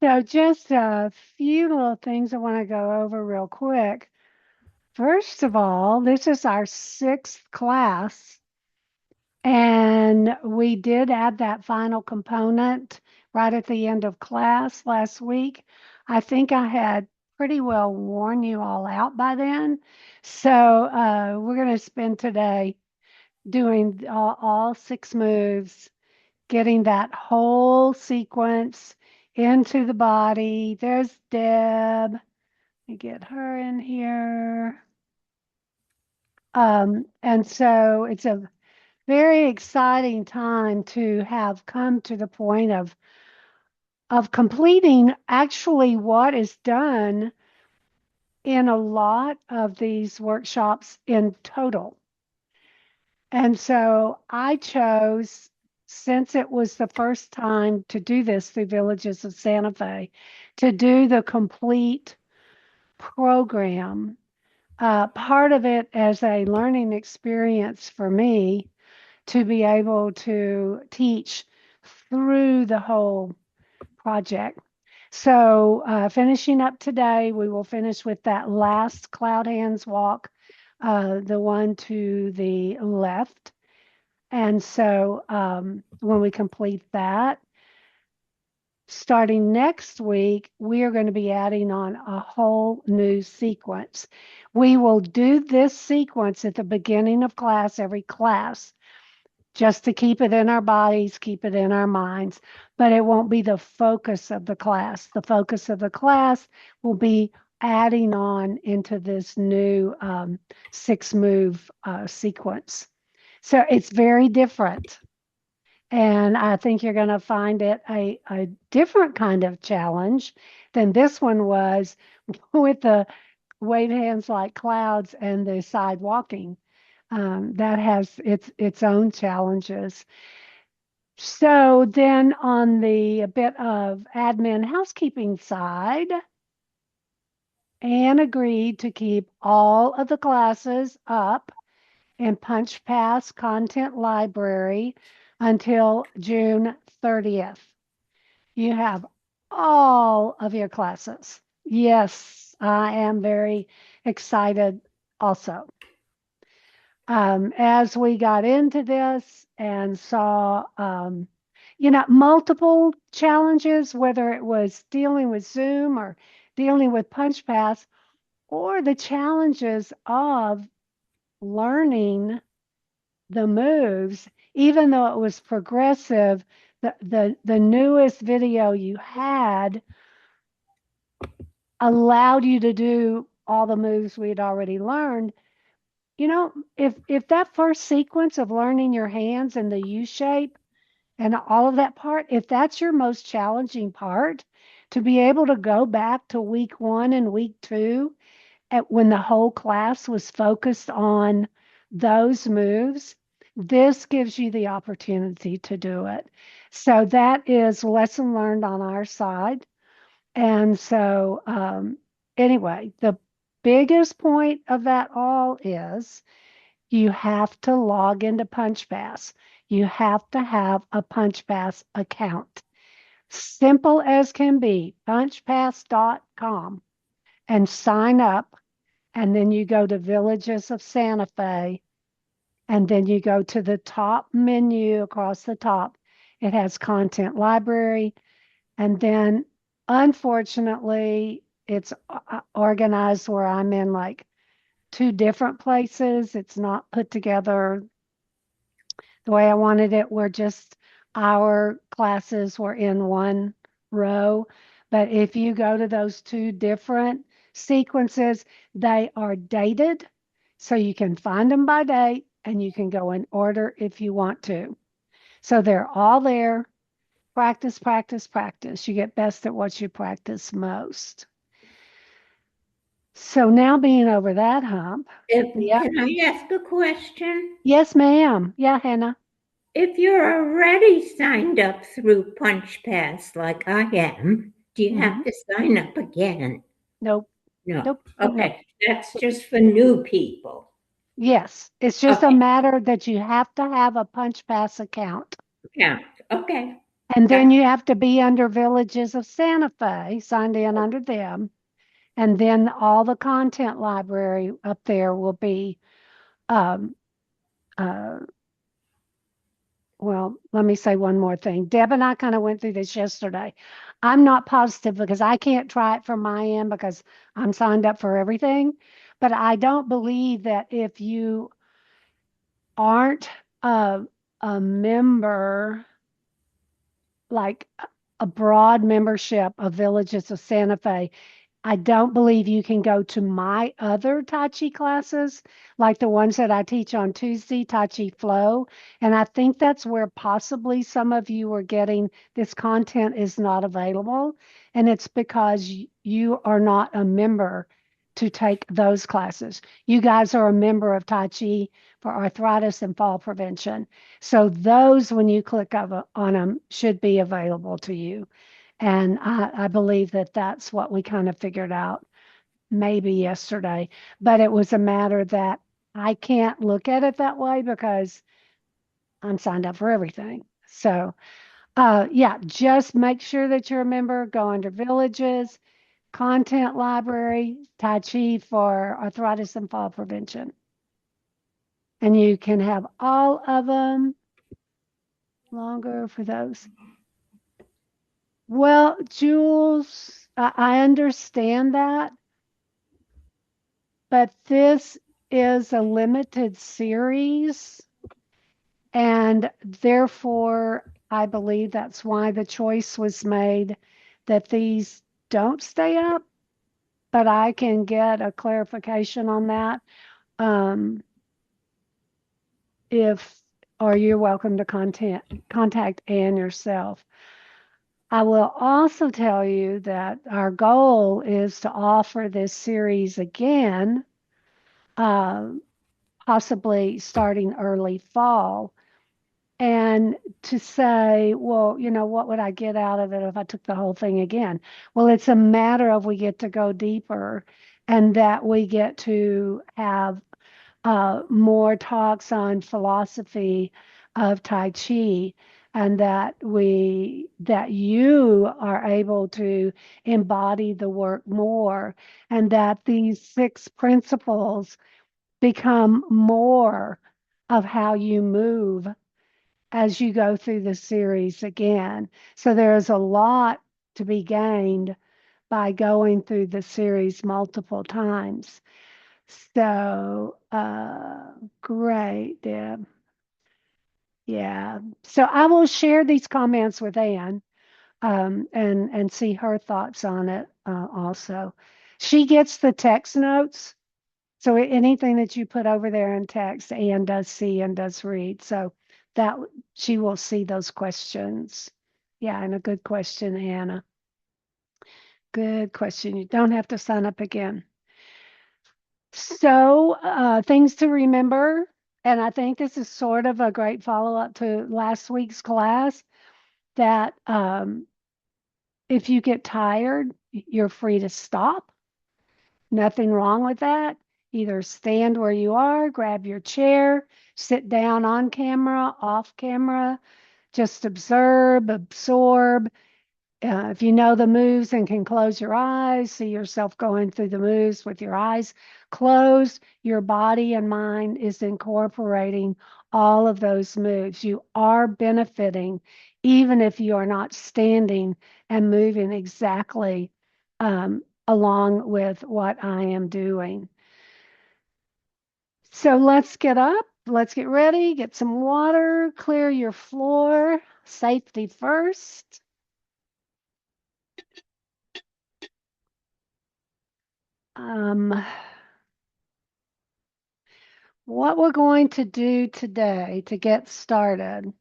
So just a few little things I want to go over real quick. First of all, this is our sixth class, and we did add that final component right at the end of class last week. I think I had pretty well worn you all out by then. So we're going to spend today doing all six moves, getting that whole sequence into the body. There's Deb. Let me get her in here. And so it's a very exciting time to have come to the point of completing actually what is done in a lot of these workshops in total. And so I chose, since it was the first time to do this through Villages of Santa Fe, to do the complete program. Part of it as a learning experience for me to be able to teach through the whole project. So, finishing up today, we will finish with that last cloud hands walk, the one to the left. And so, when we complete that, starting next week, we are going to be adding on a whole new sequence. We will do this sequence at the beginning of class, every class, just to keep it in our bodies, keep it in our minds, but it won't be the focus of the class. The focus of the class will be adding on into this new six move sequence. So it's very different. And I think you're going to find it a different kind of challenge than this one was with the wave hands like clouds and the side walking. That has its own challenges. So then on the a bit of admin housekeeping side, Anne agreed to keep all of the classes up in Punch Pass Content Library until June 30th. You have all of your classes. Yes, I am very excited also. As we got into this and saw, multiple challenges, whether it was dealing with Zoom or dealing with Punch Pass, or the challenges of learning the moves, even though it was progressive, the newest video you had allowed you to do all the moves we had already learned. If that first sequence of learning your hands and the U shape and all of that part, if that's your most challenging part, to be able to go back to week one and week two when the whole class was focused on those moves, this gives you the opportunity to do it. So that is lesson learned on our side. And so, anyway, the biggest point of that all is you have to log into PunchPass. You have to have a PunchPass account. Simple as can be, punchpass.com, and sign up. And then you go to Villages of Santa Fe, and then you go to the top menu across the top. It has content library. And then, unfortunately, it's organized where I'm in like two different places. It's not put together the way I wanted it, where just our classes were in one row. But if you go to those two different sequences, they are dated. So you can find them by date and you can go in order if you want to. So they're all there. Practice, practice, practice. You get best at what you practice most. So now being over that hump, yeah. Can I ask a question? Yes, ma'am. Yeah, Hannah. If you're already signed up through PunchPass like I am, do you Hmm. have to sign up again? Nope. No. Nope. Nope. Nope. Okay. That's just for new people. Yes, it's just a Okay. matter that you have to have a Punch Pass account. Count. Okay. And then you have to be under Villages of Santa Fe, signed in under them. And then all the content library up there will be, um, uh, well, let me say one more thing. Deb and I kind of went through this yesterday. I'm not positive because I can't try it from my end because I'm signed up for everything. But I don't believe that if you aren't a member, like a broad membership of Villages of Santa Fe, I don't believe you can go to my other Tai Chi classes, like the ones that I teach on Tuesday, Tai Chi Flow. And I think that's where possibly some of you are getting this content is not available. And it's because you are not a member to take those classes. You guys are a member of Tai Chi for Arthritis and Fall Prevention. So those, when you click on them, should be available to you. And I believe that that's what we kind of figured out maybe yesterday. But it was a matter that I can't look at it that way because I'm signed up for everything. So, yeah, just make sure that you're a member. Go under Villages, Content Library, Tai Chi for Arthritis and Fall Prevention. And you can have all of them longer for those. Well, Jules, I understand that. But this is a limited series, and therefore, I believe that's why the choice was made that these don't stay up. But I can get a clarification on that. Um, if or you're welcome to contact Anne yourself. I will also tell you that our goal is to offer this series again. Uh, Possibly starting early fall. And to say, well, what would I get out of it if I took the whole thing again? Well, it's a matter of we get to go deeper and that we get to have more talks on philosophy of Tai Chi and that you are able to embody the work more and that these 6 principles become more of how you move as you go through the series again. So there's a lot to be gained by going through the series multiple times. So, great, Deb. Yeah. So I will share these comments with Anne and see her thoughts on it also. She gets the text notes. So anything that you put over there in text, Anne does see and does read. So that she will see those questions. Yeah, and a good question, Anna. Good question. You don't have to sign up again. So things to remember, and I think this is sort of a great follow-up to last week's class, that if you get tired, you're free to stop. Nothing wrong with that. Either stand where you are, grab your chair, sit down on camera, off camera, just observe, absorb. If you know the moves and can close your eyes, see yourself going through the moves with your eyes closed, your body and mind is incorporating all of those moves. You are benefiting, even if you are not standing and moving exactly along with what I am doing. So let's get up, let's get ready, get some water, clear your floor, safety first. What we're going to do today to get started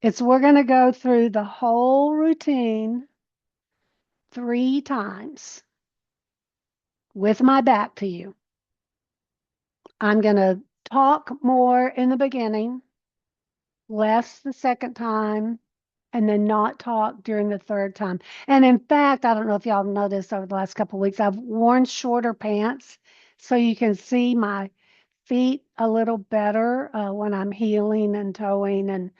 is we're going to go through the whole routine 3 times with my back to you. I'm going to talk more in the beginning, less the second time, and then not talk during the third time. And in fact, I don't know if y'all noticed over the last couple of weeks, I've worn shorter pants so you can see my feet a little better when I'm heeling and toeing and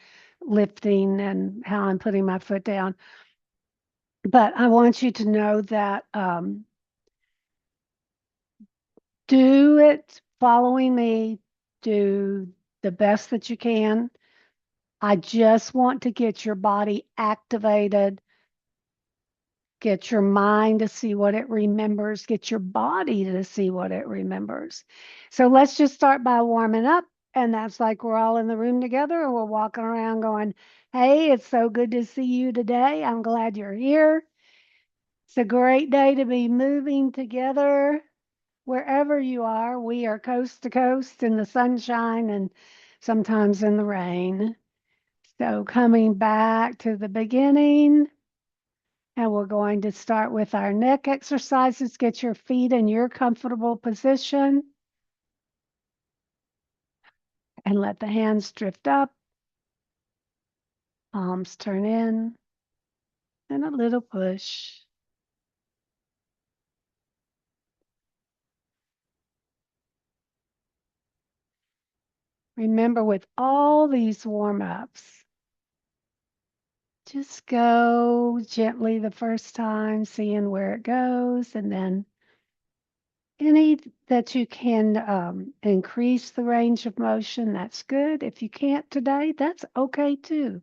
lifting and how I'm putting my foot down. But I want you to know that do it following me, do the best that you can. I just want to get your body activated, get your mind to see what it remembers, get your body to see what it remembers. So let's just start by warming up. And that's like we're all in the room together and we're walking around going, hey, it's so good to see you today. I'm glad you're here. It's a great day to be moving together wherever you are. We are coast to coast in the sunshine and sometimes in the rain. So coming back to the beginning, and we're going to start with our neck exercises. Get your feet in your comfortable position and let the hands drift up, palms turn in, and a little push. Remember, with all these warm-ups, just go gently the first time, seeing where it goes, and then any that you can increase the range of motion, that's good. If you can't today, that's okay too.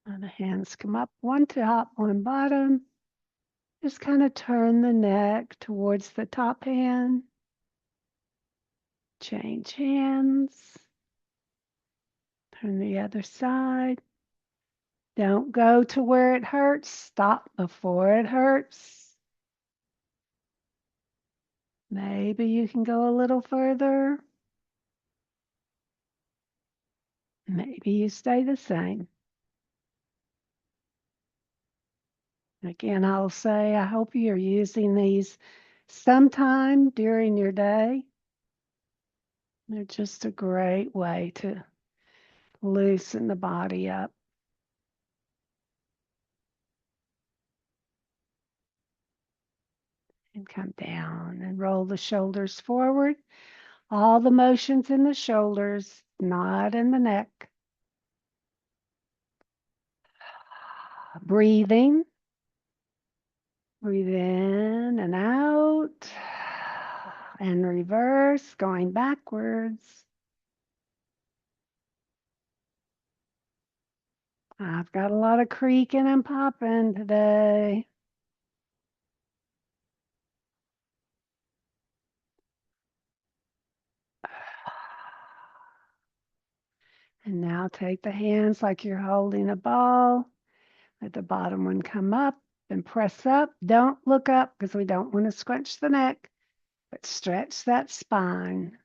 And the hands come up, one top, one bottom. Just kind of turn the neck towards the top hand. Change hands. Turn the other side. Don't go to where it hurts. Stop before it hurts. Maybe you can go a little further. Maybe you stay the same. Again, I'll say, I hope you're using these sometime during your day. They're just a great way to loosen the body up. And come down and roll the shoulders forward. All the motions in the shoulders, not in the neck. Breathing. Breathe in and out. And reverse, going backwards. I've got a lot of creaking and popping today. And now take the hands like you're holding a ball. Let the bottom one come up and press up. Don't look up because we don't want to scrunch the neck, but stretch that spine.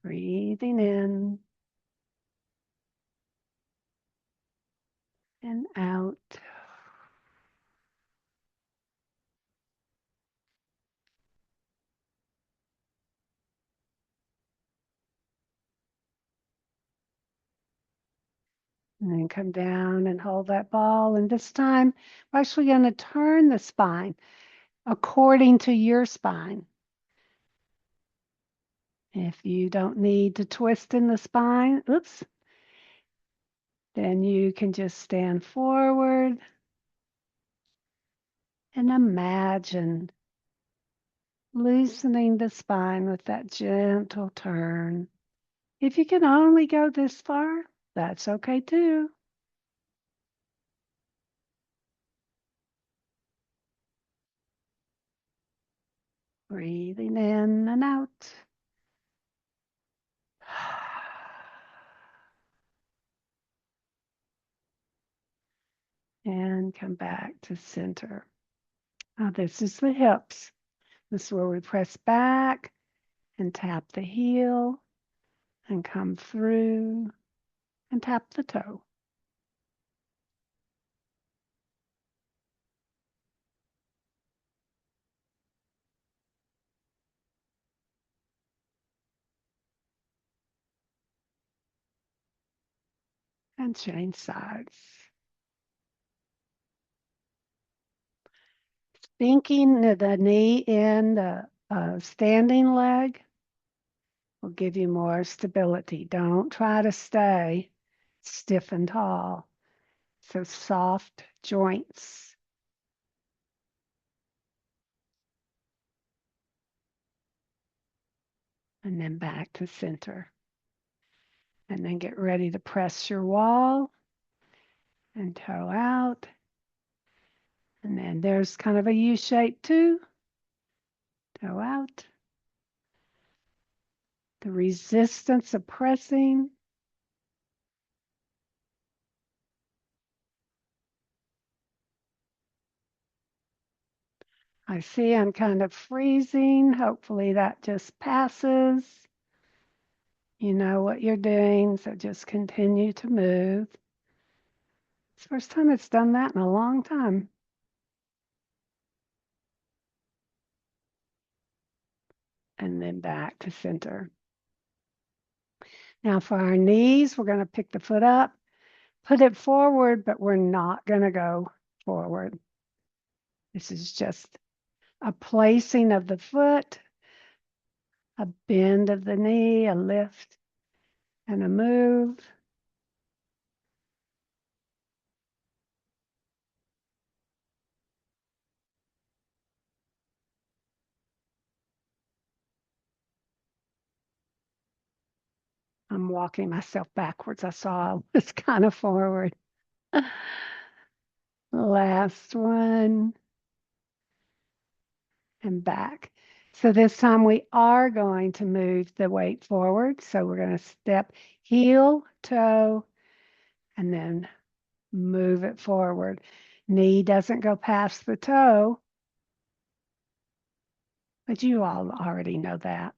Breathing in and out. And then come down and hold that ball. And this time, we're actually going to turn the spine according to your spine. If you don't need to twist in the spine, oops, then you can just stand forward and imagine loosening the spine with that gentle turn. If you can only go this far, that's okay too. Breathing in and out. And come back to center. Now this is the hips. This is where we press back and tap the heel and come through and tap the toe. and change sides. Sinking the knee in the standing leg will give you more stability. Don't try to stay stiff and tall. So soft joints. And then back to center. And then get ready to press your wall and toe out. And then there's kind of a U shape too. Toe out. The resistance of pressing. I see I'm kind of freezing. Hopefully that just passes. You know what you're doing, so just continue to move. It's the first time it's done that in a long time. And then back to center. Now for our knees, we're going to pick the foot up, put it forward, but we're not going to go forward. This is just a placing of the foot, a bend of the knee, a lift, and a move. I'm walking myself backwards. I saw I was kind of forward. Last one. And back. So this time we are going to move the weight forward. So we're going to step heel, toe, and then move it forward. Knee doesn't go past the toe, but you all already know that.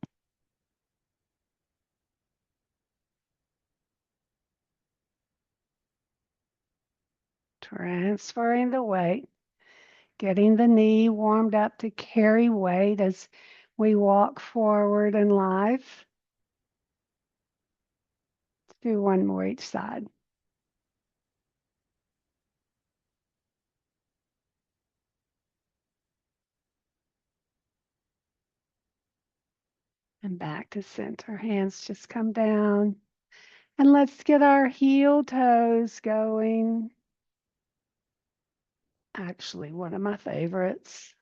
Transferring the weight, getting the knee warmed up to carry weight as we walk forward in life. Let's do one more each side. And back to center. Hands just come down. And let's get our heel toes going. Actually, one of my favorites.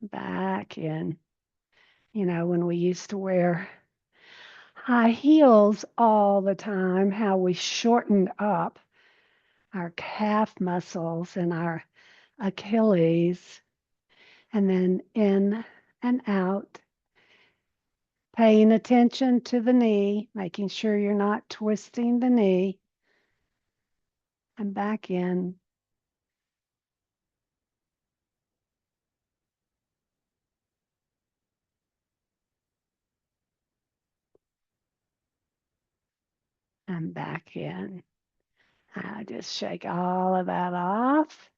Back in. You know, when we used to wear high heels all the time, how we shortened up our calf muscles and our Achilles, and then in and out, paying attention to the knee, making sure you're not twisting the knee, and back in. And back in. I just shake all of that off.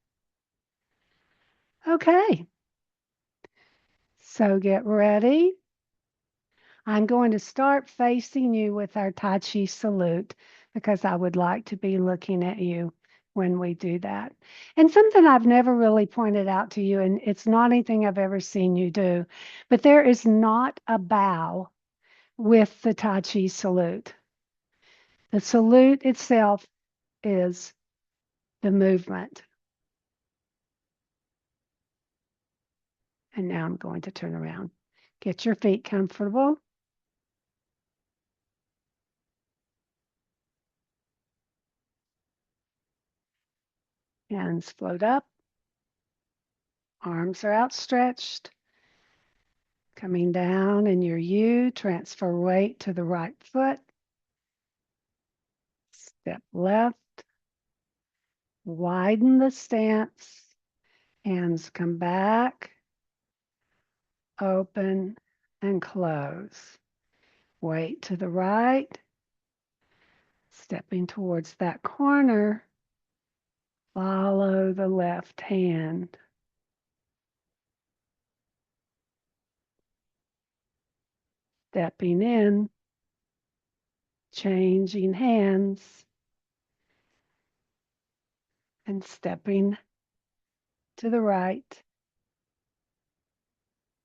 Okay, so get ready. I'm going to start facing you with our Tai Chi salute because I would like to be looking at you when we do that. And something I've never really pointed out to you, and it's not anything I've ever seen you do, but there is not a bow with the Tai Chi salute. The salute itself is the movement. And now I'm going to turn around. Get your feet comfortable. Hands float up. Arms are outstretched. Coming down in your U, transfer weight to the right foot. Step left. Widen the stance. Hands come back. Open and close. Weight to the right. Stepping towards that corner. Follow the left hand. Stepping in. changing hands and stepping to the right.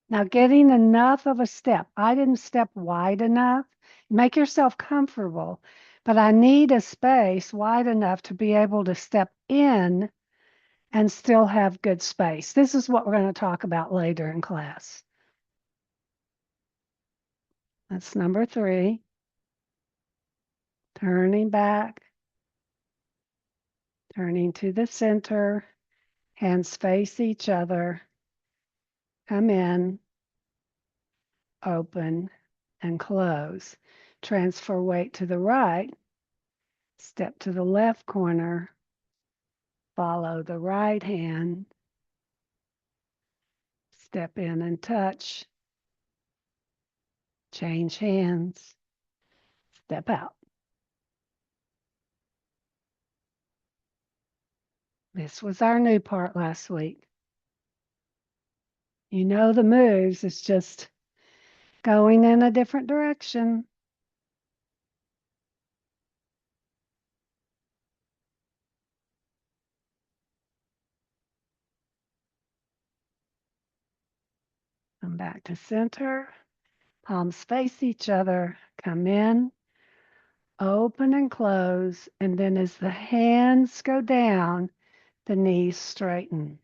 Now, getting enough of a step. I didn't step wide enough. Make yourself comfortable, but I need a space wide enough to be able to step in and still have good space. This is what we're going to talk about later in class. That's number 3. Turning back, turning to the center, hands face each other. Come in, open, and close. Transfer weight to the right, step to the left corner, follow the right hand, step in and touch, change hands, step out. This was our new part last week. You know the moves, it's just going in a different direction. Come back to center, palms face each other, come in, open and close, and then as the hands go down, the knees straighten.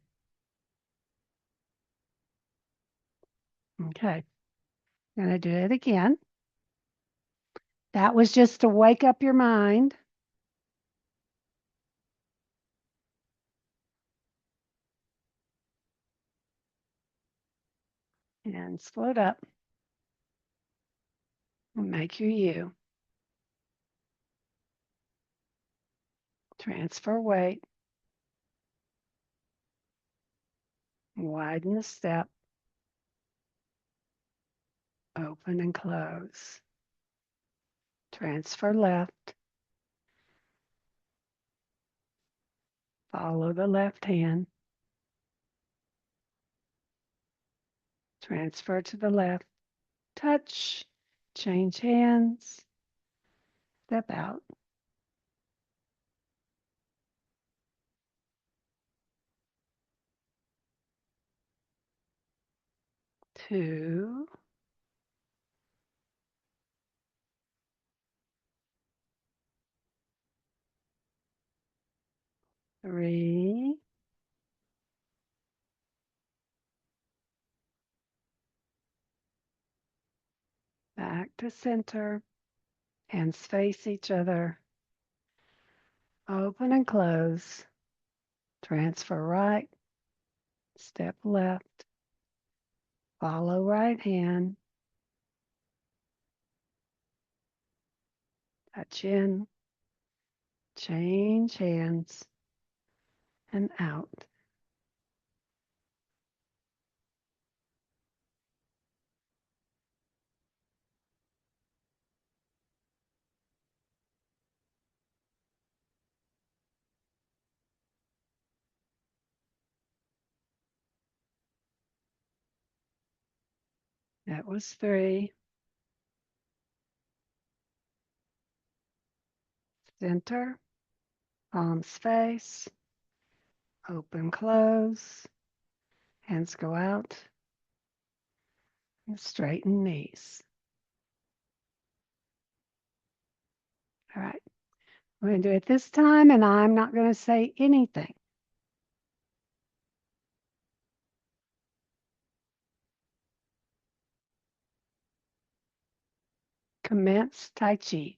Okay, I'm going to do it again. That was just to wake up your mind. And float up and make your U. Transfer weight. Widen the step. Open and close. Transfer left. Follow the left hand. Transfer to the left. Touch. Change hands. Step out. 2, 3, back to center. Hands face each other. Open and close. Transfer right. Step left. Follow right hand. Touch in. Change hands. And out. That was 3. Center. Palms face. Open, close. Hands go out. And straighten knees. All right. We're going to do it this time, and I'm not going to say anything. Commence Tai Chi.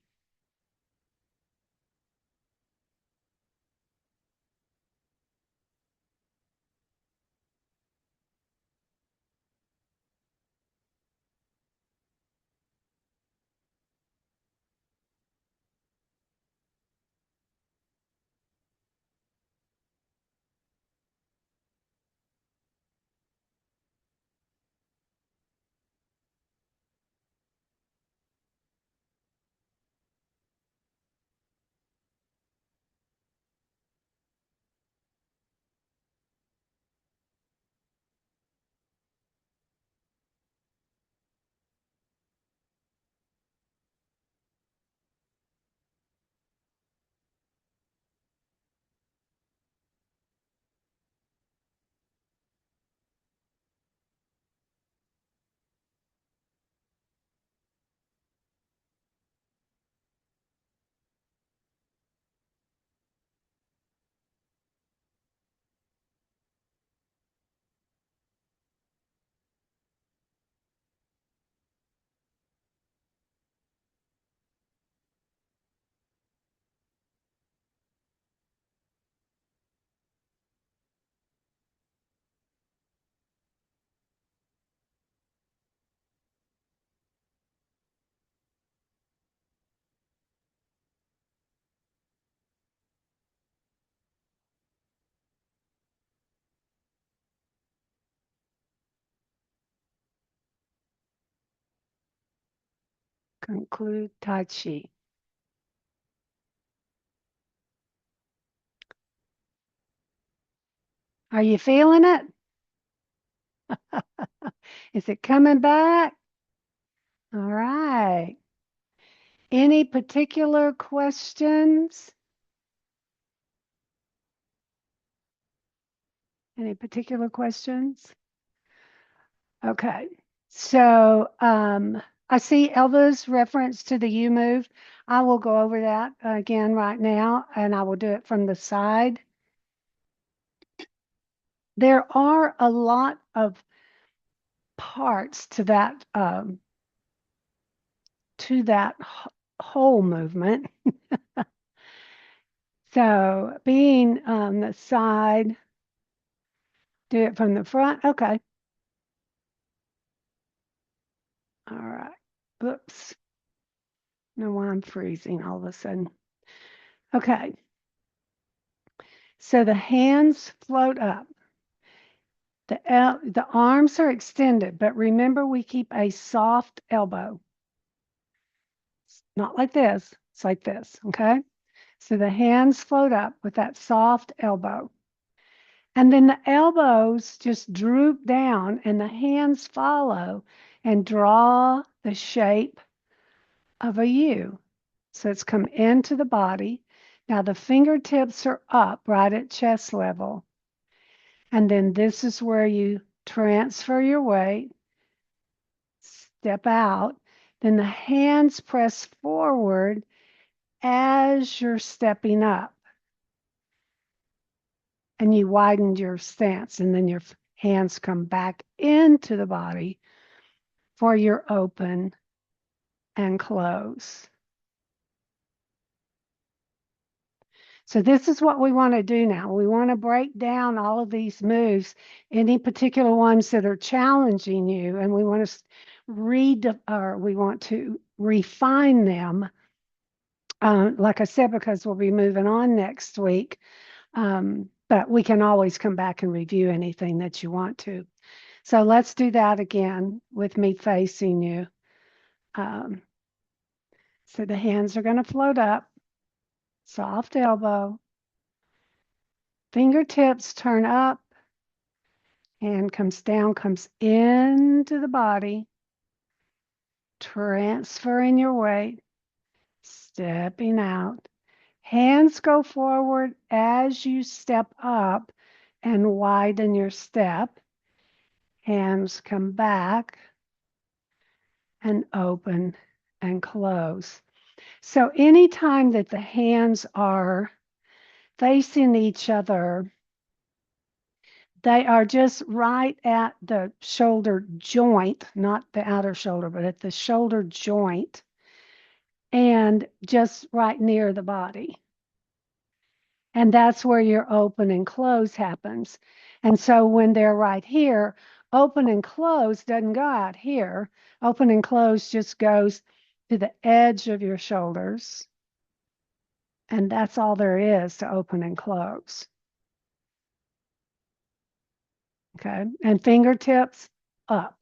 Conclude Tai Chi. Are you feeling it? Is it coming back? All right. Any particular questions? Any particular questions? Okay. So I see Elva's reference to the U move. I will go over that again right now, and I will do it from the side. There are a lot of parts to that whole movement. So being on the side, do it from the front. Okay. All right. Oops. No, why I'm freezing all of a sudden. Okay. So the hands float up. The arms are extended, but remember we keep a soft elbow. It's not like this. It's like this. Okay. So the hands float up with that soft elbow. And then the elbows just droop down and the hands follow and draw the shape of a U. So it's come into the body. Now the fingertips are up right at chest level. And then this is where you transfer your weight, step out. Then the hands press forward as you're stepping up. And you widened your stance, and then your hands come back into the body for your open and close. So this is what we want to do now. We want to break down all of these moves, any particular ones that are challenging you, and we want to we want to refine them. Like I said, because we'll be moving on next week, but we can always come back and review anything that you want to. So let's do that again with me facing you. So the hands are going to float up, soft elbow. Fingertips turn up, hand comes down, comes into the body, transferring your weight, stepping out. Hands go forward as you step up and widen your step. Hands come back and open and close. So anytime that the hands are facing each other, they are just right at the shoulder joint, not the outer shoulder, but at the shoulder joint, and just right near the body. And that's where your open and close happens. And so when they're right here, open and close doesn't go out here. Open and close just goes to the edge of your shoulders. And that's all there is to open and close. Okay. And fingertips up.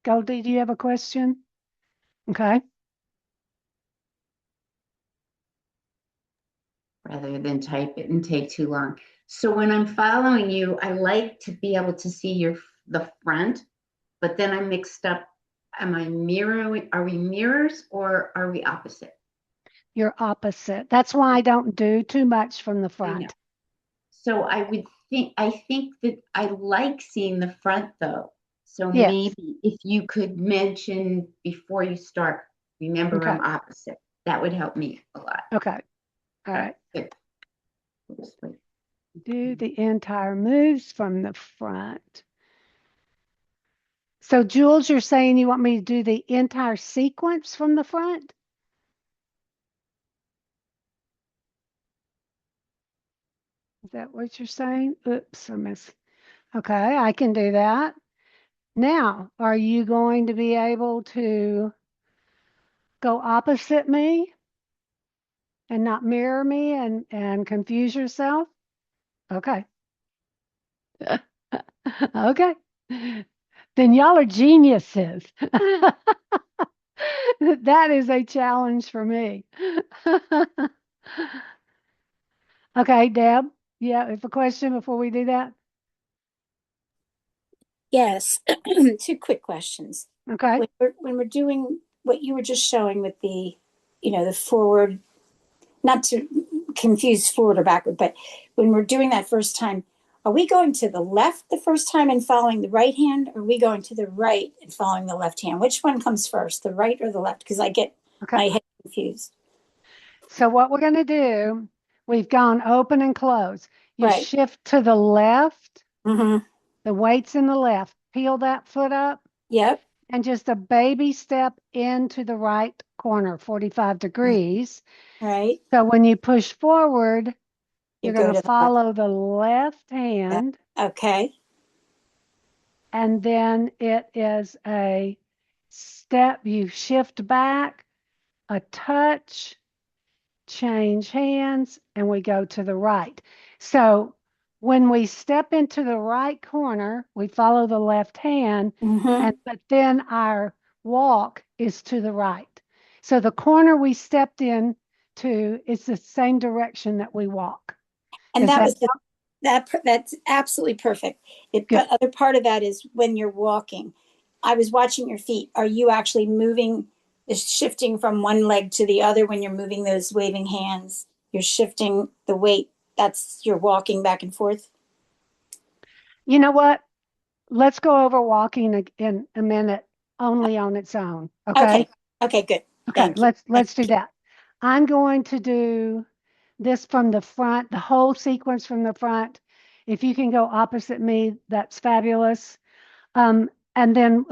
Goldie, do you have a question? Okay. Rather than type it and take too long. So when I'm following you, I like to be able to see the front, but then I'm mixed up. Am I mirroring? Are we mirrors or are we opposite? You're opposite. That's why I don't do too much from the I know. front. So I think that I like seeing the front though. So Yes. maybe if you could mention before you start, remember Okay. I'm opposite. That would help me a lot. Okay. All right. Good. Do the entire moves from the front. So Jules, you're saying you want me to do the entire sequence from the front? Is that what you're saying? Oops, I missed. Okay, I can do that. Now, are you going to be able to go opposite me and not mirror me and confuse yourself? Okay. Okay. Then y'all are geniuses. That is a challenge for me. Okay, Deb. Yeah, if a question before we do that. Yes, two quick questions. Okay. When we're doing what you were just showing with the, the forward, not to confuse forward or backward, but when we're doing that first time, are we going to the left the first time and following the right hand, or are we going to the right and following the left hand? Which one comes first, the right or the left? Because I get Okay. my head confused. So what we're going to do, we've gone open and close. You Right. shift to the left, Mm-hmm. the weight's in the left. Peel that foot up Yep. and just a baby step into the right corner, 45 degrees. Right. So when you push forward, You you're going go to to the left. follow the left Yeah. hand, Okay. and then it is a step. You shift back, a touch, change hands, and we go to the right. So when we step into the right corner, we follow the left hand, Mm-hmm. but then our walk is to the right. So the corner we stepped in to is the same direction that we walk. And Does that that was that's absolutely perfect. good? But other part of that is when you're walking. I was watching your feet. Are you actually moving, shifting from one leg to the other when you're moving those waving hands? You're shifting the weight. That's you're walking back and forth. You know what? Let's go over walking in a minute only on its own. Okay. Okay. Okay. Good. Okay. Thank you. Let's do that. I'm going to do this from the front, the whole sequence from the front. If you can go opposite me, that's fabulous. And then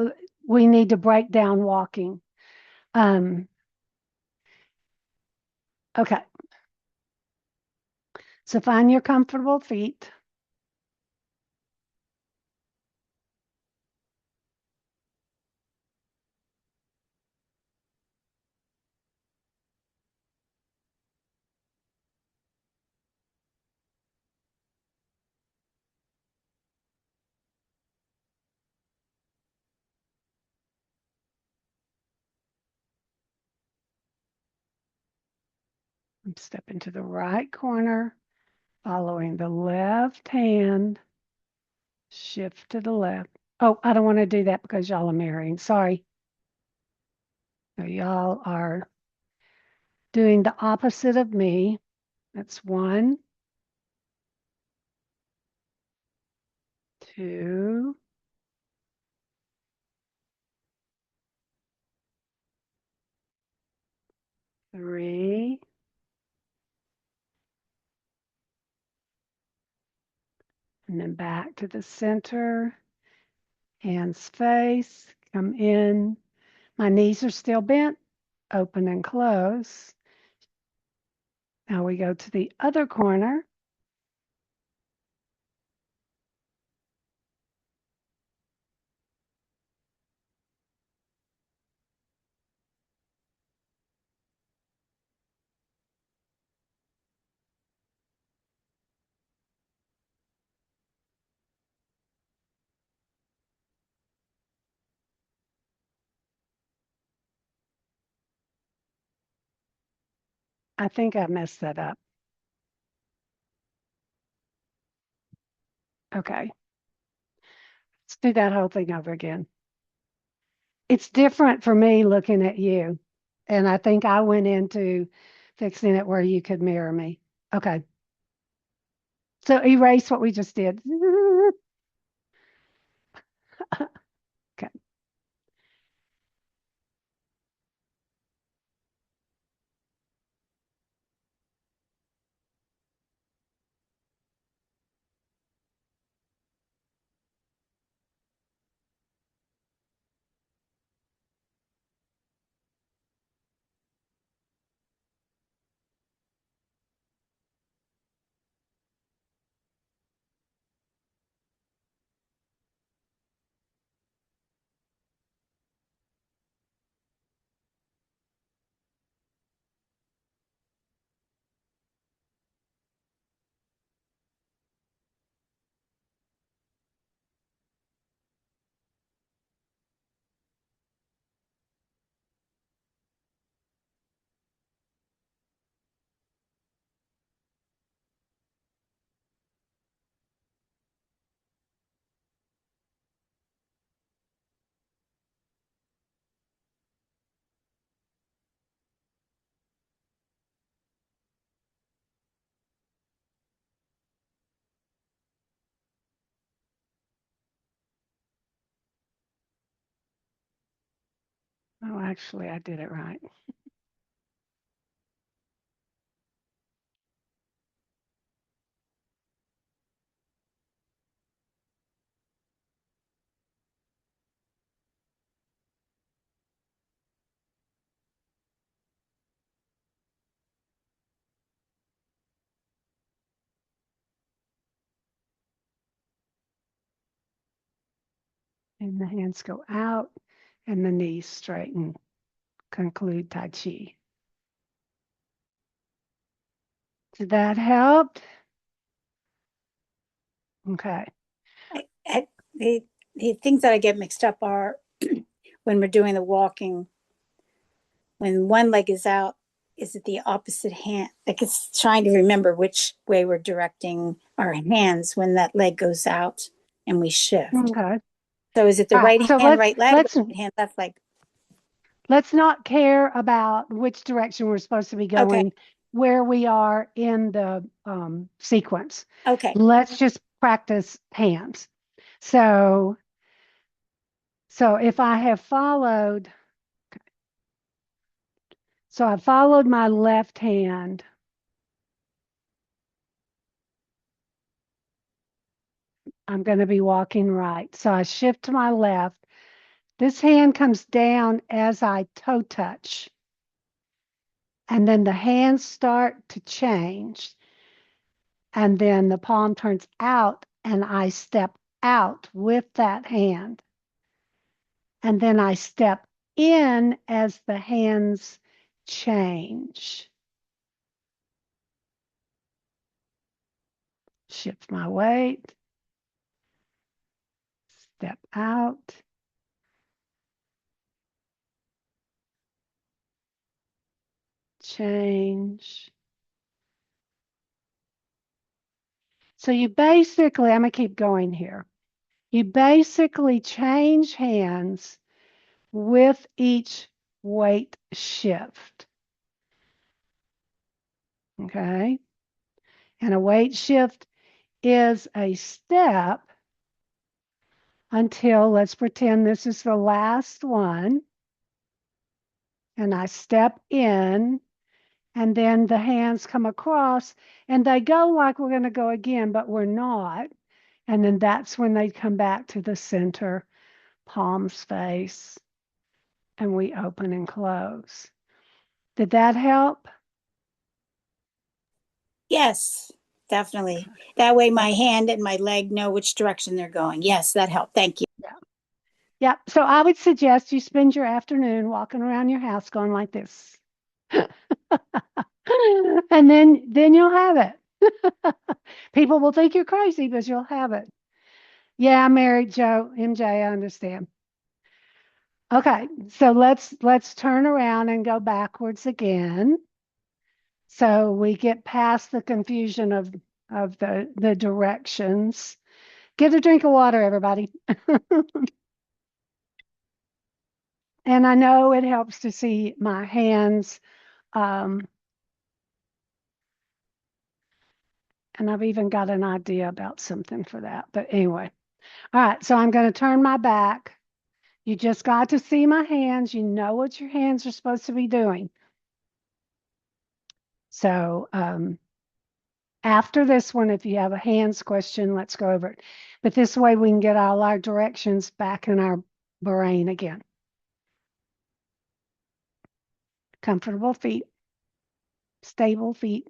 we need to break down walking. Okay. So find your comfortable feet. Step into the right corner, following the left hand, shift to the left. Oh, I don't want to do that because y'all are marrying. Sorry. So y'all are doing the opposite of me. That's 1, 2, 3, and then back to the center. Hands face, come in. My knees are still bent, open and close. Now we go to the other corner. I think I messed that up. Okay, let's do that whole thing over again. It's different for me looking at you. And I think I went into fixing it where you could mirror me. Okay. So erase what we just did. Okay. Oh, actually, I did it right. And the hands go out and the knees straighten. Conclude Tai Chi. Did that help? Okay. The things that I get mixed up are when we're doing the walking, when one leg is out, is it the opposite hand? Like it's trying to remember which way we're directing our hands when that leg goes out and we shift. Okay. So is it the All right. right So hand, right leg, let's right hand, left leg? let's not care about which direction we're supposed to be Okay. going, where we are in the sequence. Okay. Let's just practice hands. So if I have followed, so I followed my left hand. I'm going to be walking right. So I shift to my left. This hand comes down as I toe touch. And then the hands start to change. And then the palm turns out and I step out with that hand. And then I step in as the hands change. Shift my weight. Step out. Change. So you basically, I'm going to keep going here. You basically change hands with each weight shift. Okay. And a weight shift is a step until, let's pretend this is the last one. And I step in, and then the hands come across, and they go like we're going to go again, but we're not. And then that's when they come back to the center, palms face, and we open and close. Did that help? Yes, definitely. That way my hand and my leg know which direction they're going. Yes, that helped. Thank you. Yeah. Yeah. So I would suggest you spend your afternoon walking around your house going like this. And then you'll have it. People will think you're crazy, but you'll have it. Yeah, I'm married, Joe. MJ, I understand. Okay, so let's turn around and go backwards again. So we get past the confusion of the directions. Get a drink of water, everybody. And I know it helps to see my hands. And I've even got an idea about something for that. But anyway, all right, so I'm going to turn my back. You just got to see my hands. You know what your hands are supposed to be doing. So after this one, if you have a hands question, let's go over it. But this way we can get all our directions back in our brain again. Comfortable feet, stable feet.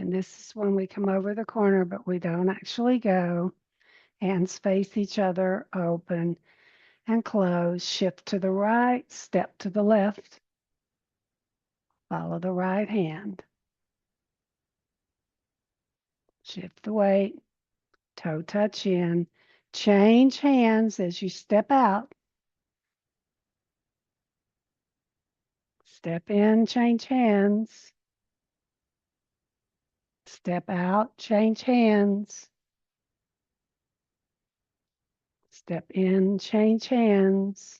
And this is when we come over the corner, but we don't actually go. Hands face each other, open and close. Shift to the right, step to the left. Follow the right hand. Shift the weight, toe touch in. Change hands as you step out. Step in, change hands. Step out, change hands. Step in, change hands.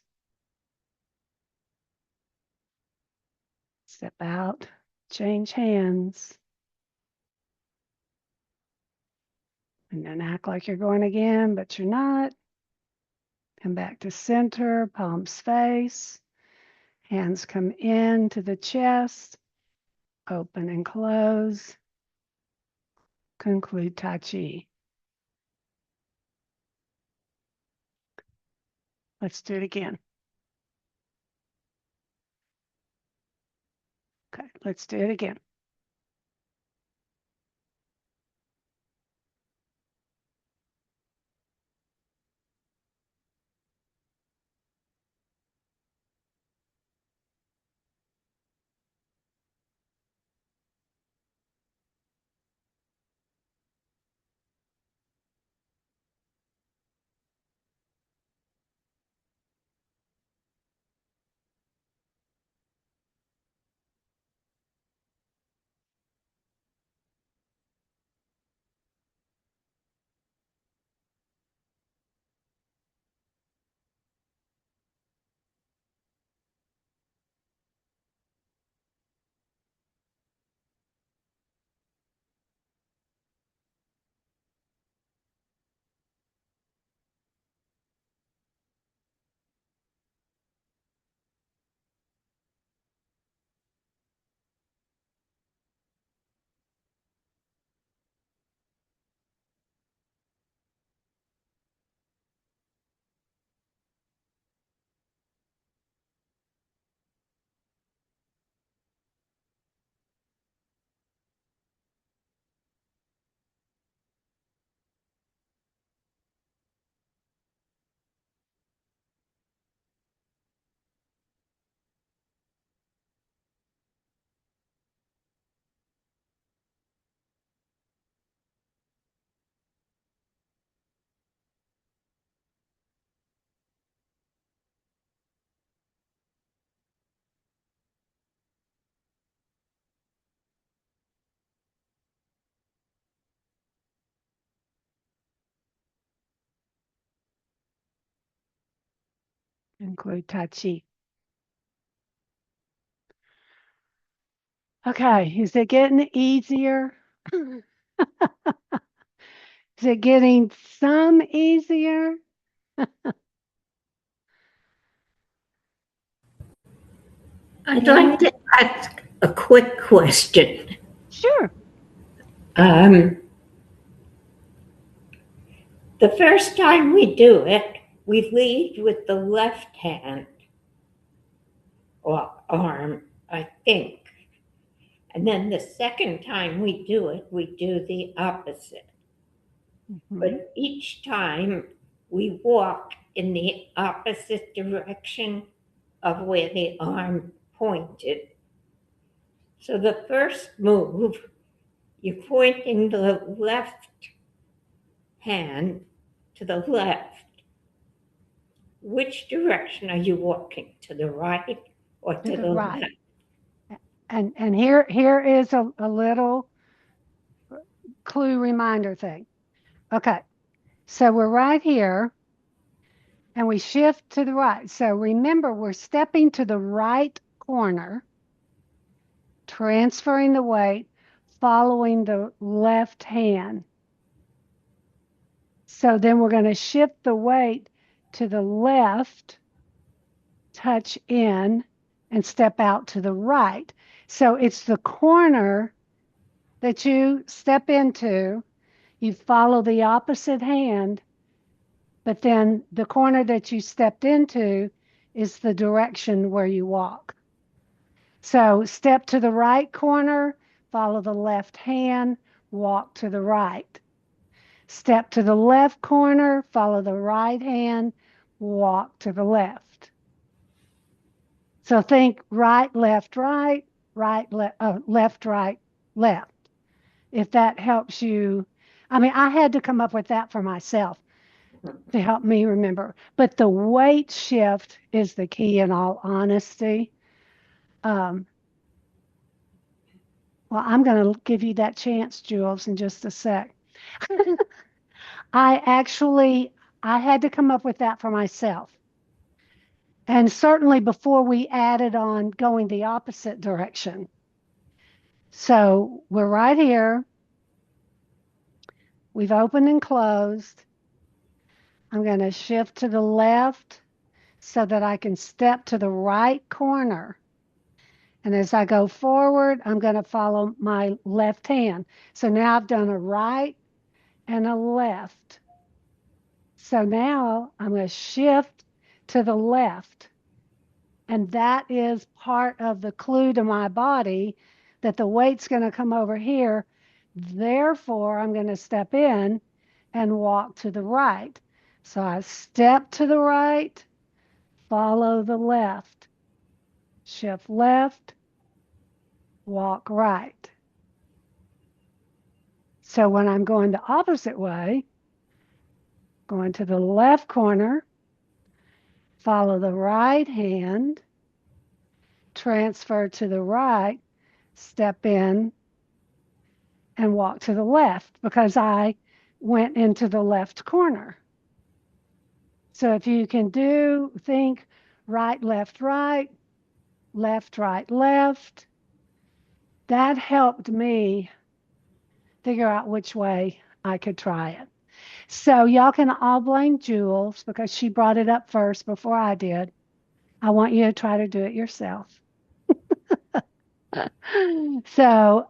Step out, change hands. And then act like you're going again, but you're not. Come back to center, palms face. Hands come into the chest. Open and close. Conclude Tai Chi. Let's do it again. Okay, let's do it again. Conclude Tai Chi. Okay, is it getting easier? Is it getting some easier? I'd like to ask a quick question. Sure. The first time we do it, we lead with the left hand or arm, I think. And then the second time we do it, we do the opposite. But each time we walk in the opposite direction of where the arm pointed. So the first move, you're pointing the left hand to the left. Which direction are you walking? To the right or to the right. left? And here is a little clue reminder thing. Okay, so we're right here and we shift to the right. So remember, we're stepping to the right corner, transferring the weight, following the left hand. So then we're going to shift the weight to the left, touch in, and step out to the right. So it's the corner that you step into, you follow the opposite hand, but then the corner that you stepped into is the direction where you walk. So step to the right corner, follow the left hand, walk to the right. Step to the left corner, follow the right hand, walk to the left. So think right, left, right, left, right, left. If that helps you. I mean, I had to come up with that for myself to help me remember. But the weight shift is the key in all honesty. Well, I'm going to give you that chance, Jules, in just a sec. I had to come up with that for myself. And certainly before we added on going the opposite direction. So we're right here. We've opened and closed. I'm going to shift to the left so that I can step to the right corner. And as I go forward, I'm going to follow my left hand. So now I've done a right and a left. So now I'm going to shift to the left. And that is part of the clue to my body that the weight's going to come over here. Therefore, I'm going to step in and walk to the right. So I step to the right, follow the left, shift left, walk right. So when I'm going the opposite way, going to the left corner, follow the right hand, transfer to the right, step in, and walk to the left because I went into the left corner. So if you can think right, left, right, left, right, left, that helped me figure out which way I could try it. So y'all can all blame Jules because she brought it up first before I did. I want you to try to do it yourself. So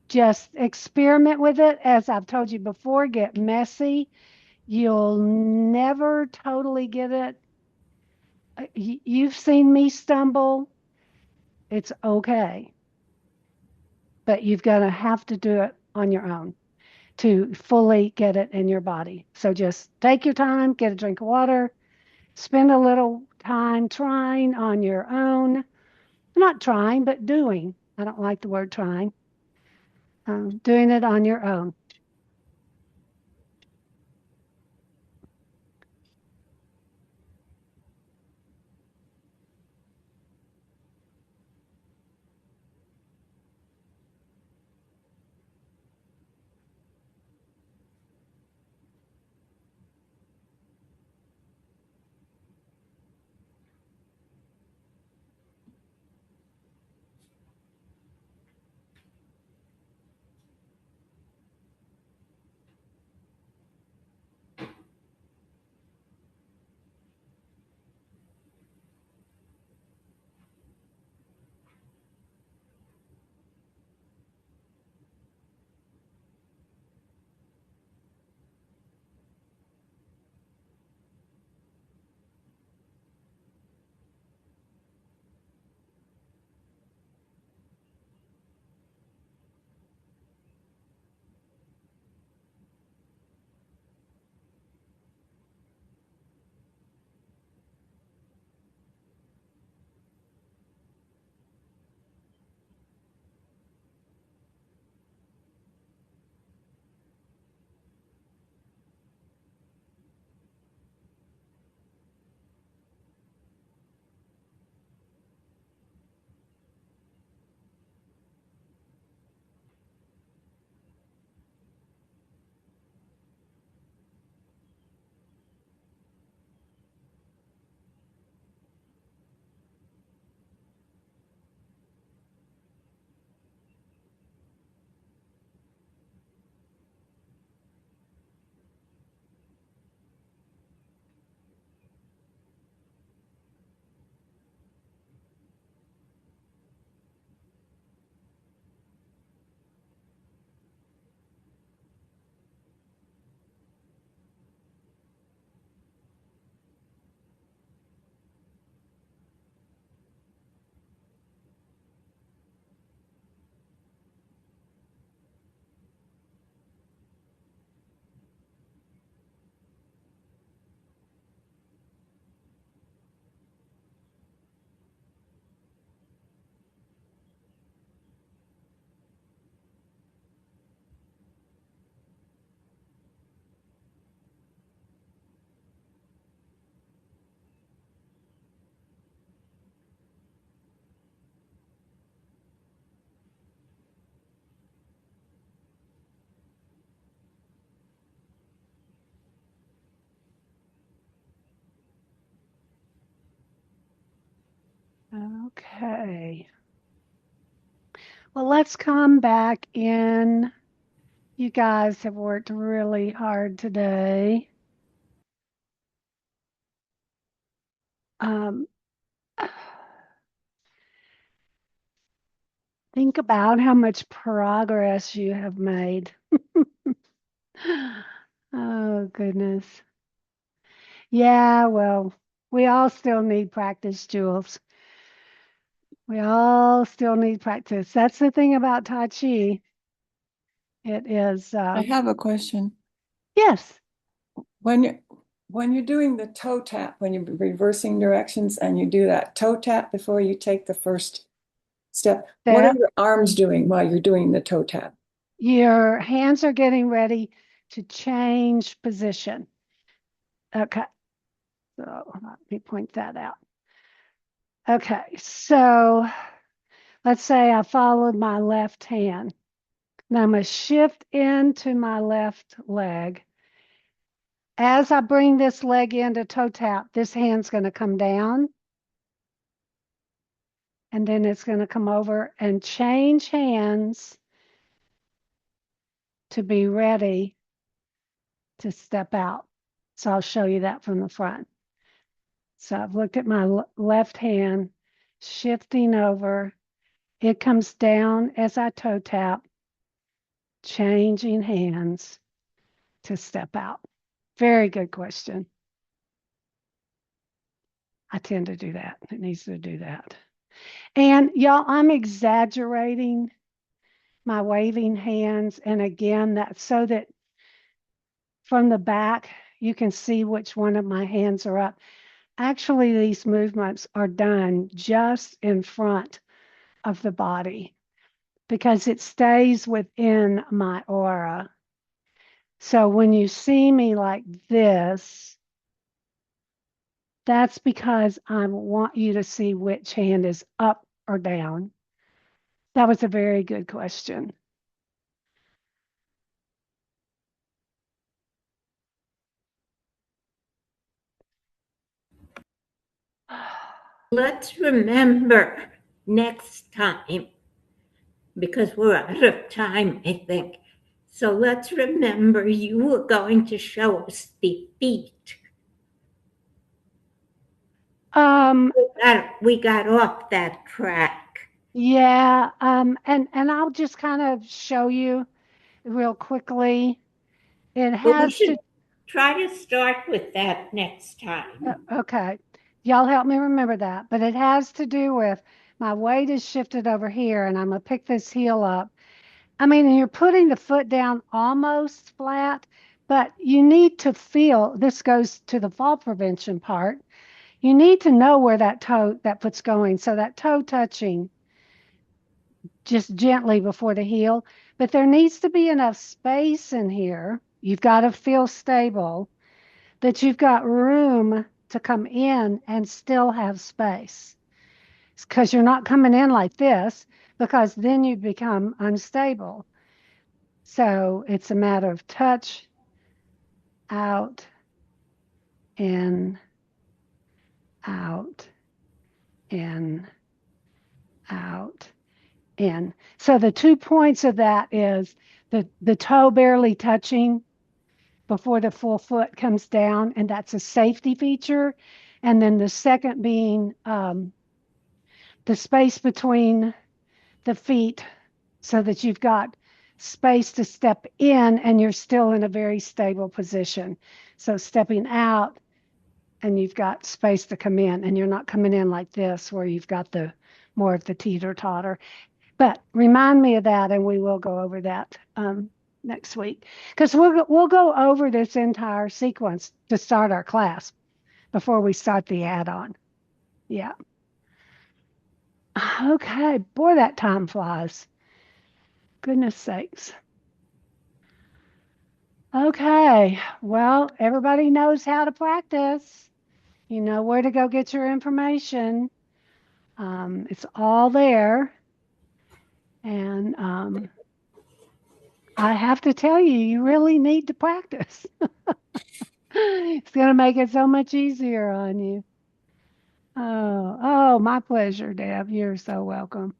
just experiment with it. As I've told you before, get messy. You'll never totally get it. You've seen me stumble. It's okay. But you've got to have to do it on your own to fully get it in your body. So just take your time, get a drink of water, spend a little time trying on your own. Not trying, but doing. I don't like the word trying. Doing it on your own. Okay. Well, let's come back in. You guys have worked really hard today. Um, think about how much progress you have made. Oh, goodness. Yeah, well, we all still need practice, Jules. We all still need practice. That's the thing about Tai Chi. It is, I have a question. yes. When you're doing the toe tap, when you're reversing directions and you do that toe tap before you take the first step, what are Step. your arms doing while you're doing the toe tap? Your hands are getting ready to change position. Okay. So let me point that out. Okay. So let's say I followed my left hand. Now I'm going to shift into my left leg. As I bring this leg into toe tap, this hand's going to come down. And then it's going to come over and change hands to be ready to step out. So I'll show you that from the front. So I've looked at my left hand, shifting over. It comes down as I toe tap, changing hands to step out. Very good question. I tend to do that. It needs to do that. And y'all, I'm exaggerating my waving hands. And again, that's so that from the back, you can see which one of my hands are up. Actually, these movements are done just in front of the body because it stays within my aura. So when you see me like this, that's because I want you to see which hand is up or down. That was a very good question. Let's remember next time, because we're out of time, I think. So let's remember you were going to show us the feet. We got off that track. Yeah, and I'll just kind of show you real quickly. It But we has should to, try to start with that next time. okay. Y'all help me remember that. But it has to do with my weight is shifted over here and I'm gonna pick this heel up. I mean, you're putting the foot down almost flat, but you need to feel, this goes to the fall prevention part. You need to know where that foot's going. So that toe touching just gently before the heel, but there needs to be enough space in here. You've got to feel stable, that you've got room to come in and still have space. Because you're not coming in like this, because then you become unstable. So it's a matter of touch, out, in, out, in, out, in. So the 2 points of that is the toe barely touching before the full foot comes down, and that's a safety feature. And then the second being the space between the feet so that you've got space to step in and you're still in a very stable position. So stepping out and you've got space to come in and you're not coming in like this where you've got the more of the teeter totter. But remind me of that and we will go over that next week because we'll go over this entire sequence to start our class before we start the add-on. Yeah. Okay. Boy, that time flies. Goodness sakes. Okay. Well, everybody knows how to practice. You know where to go get your information. It's all there. And I have to tell you, you really need to practice. It's going to make it so much easier on you. Oh, my pleasure, Deb. You're so welcome.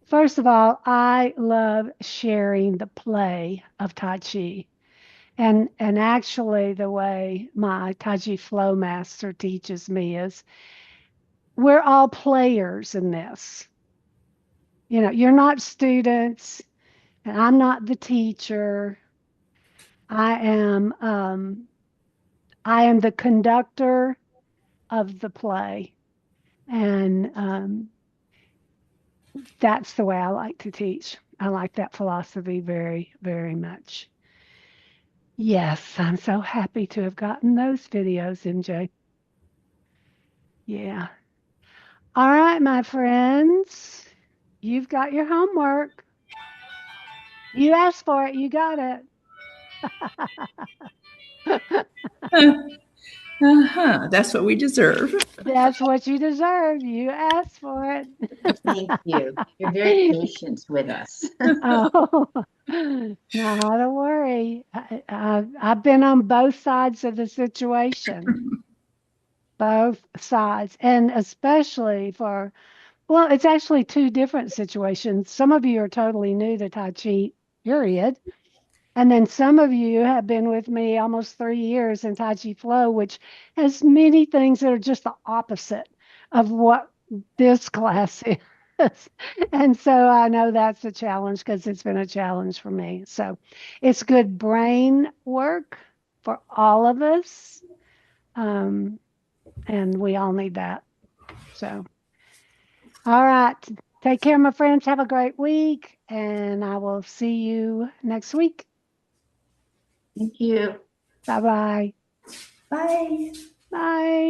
First of all, I love sharing the play of Tai Chi. And actually the way my Tai Chi flow master teaches me is we're all players in this. You know, you're not students, and I'm not the teacher. I am I am the conductor of the play. And that's the way I like to teach. I like that philosophy very, very much. Yes, I'm so happy to have gotten those videos, MJ. Yeah. All right, my friends, you've got your homework. You asked for it, you got it. That's what we deserve. That's what you deserve. You asked for it. Thank you. You're very patient with us. Oh, not a worry. I've been on both sides of the situation, both sides, and especially for, well, it's actually two different situations. Some of you are totally new to Tai Chi, period. And then some of you have been with me almost 3 years in Tai Chi Flow, which has many things that are just the opposite of what this class is. And so I know that's a challenge because it's been a challenge for me. So it's good brain work for all of us. And we all need that. So, all right. Take care, my friends. Have a great week. And I will see you next week. Thank you. Bye-bye. Bye. Bye.